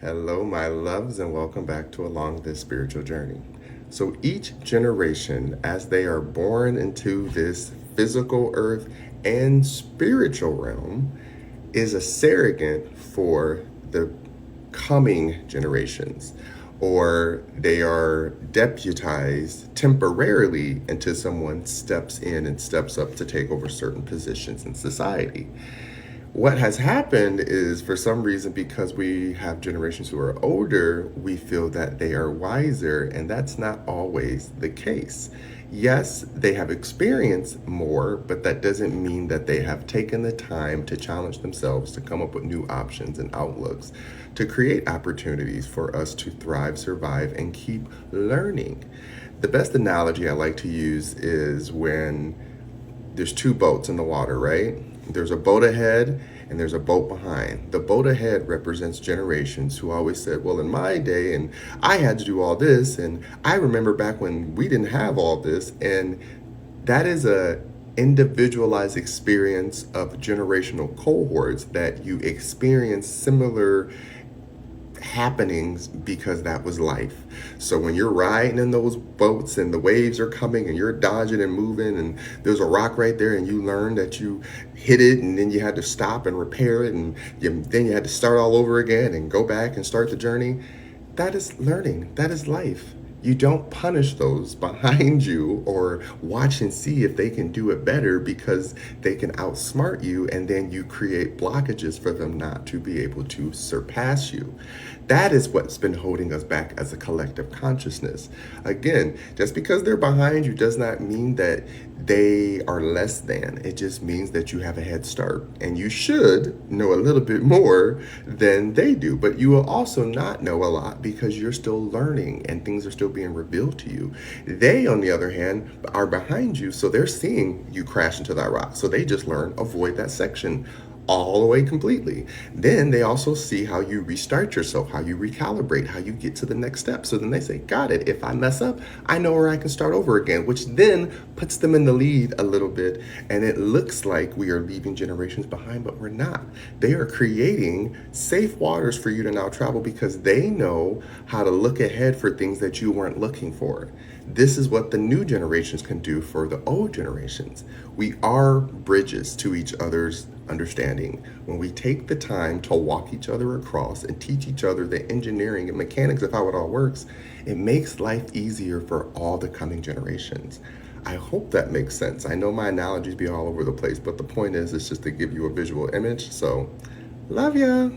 Hello, my loves, and welcome back to Along This Spiritual Journey. So, each generation, as they are born into this physical earth and spiritual realm, is a surrogate for the coming generations, or they are deputized temporarily until someone steps in and steps up to take over certain positions in society. What has happened is, for some reason, because we have generations who are older, we feel that they are wiser, and that's not always the case. Yes, they have experienced more, but that doesn't mean that they have taken the time to challenge themselves to come up with new options and outlooks to create opportunities for us to thrive, survive, and keep learning. The best analogy I like to use is when there's two boats in the water, right? There's a boat ahead and there's a boat behind. The boat ahead represents generations who always said, well, in my day, and I had to do all this, and I remember back when we didn't have all this. And that is a individualized experience of generational cohorts that you experience similar happenings because that was life. So when you're riding in those boats and the waves are coming and you're dodging and moving and there's a rock right there and you learn that you hit it and then you had to stop and repair it and then you had to start all over again and go back and start the journey. That is learning. That is life. You don't punish those behind you or watch and see if they can do it better because they can outsmart you, and then you create blockages for them not to be able to surpass you. That is what's been holding us back as a collective consciousness. Again, just because they're behind you does not mean that they are less than. It just means that you have a head start, and you should know a little bit more than they do. But you will also not know a lot because you're still learning and things are still being revealed to you. They, on the other hand, are behind you, so they're seeing you crash into that rock. So they just learn, avoid that section all the way completely. Then they also see how you restart yourself, how you recalibrate, how you get to the next step. So then they say, got it. If I mess up, I know where I can start over again, which then puts them in the lead a little bit. And it looks like we are leaving generations behind, but we're not. They are creating safe waters for you to now travel because they know how to look ahead for things that you weren't looking for. This is what the new generations can do for the old generations. We are bridges to each other's understanding. When we take the time to walk each other across and teach each other the engineering and mechanics of how it all works, it makes life easier for all the coming generations. I hope that makes sense. I know my analogies be all over the place, but the point is, it's just to give you a visual image. So, love ya.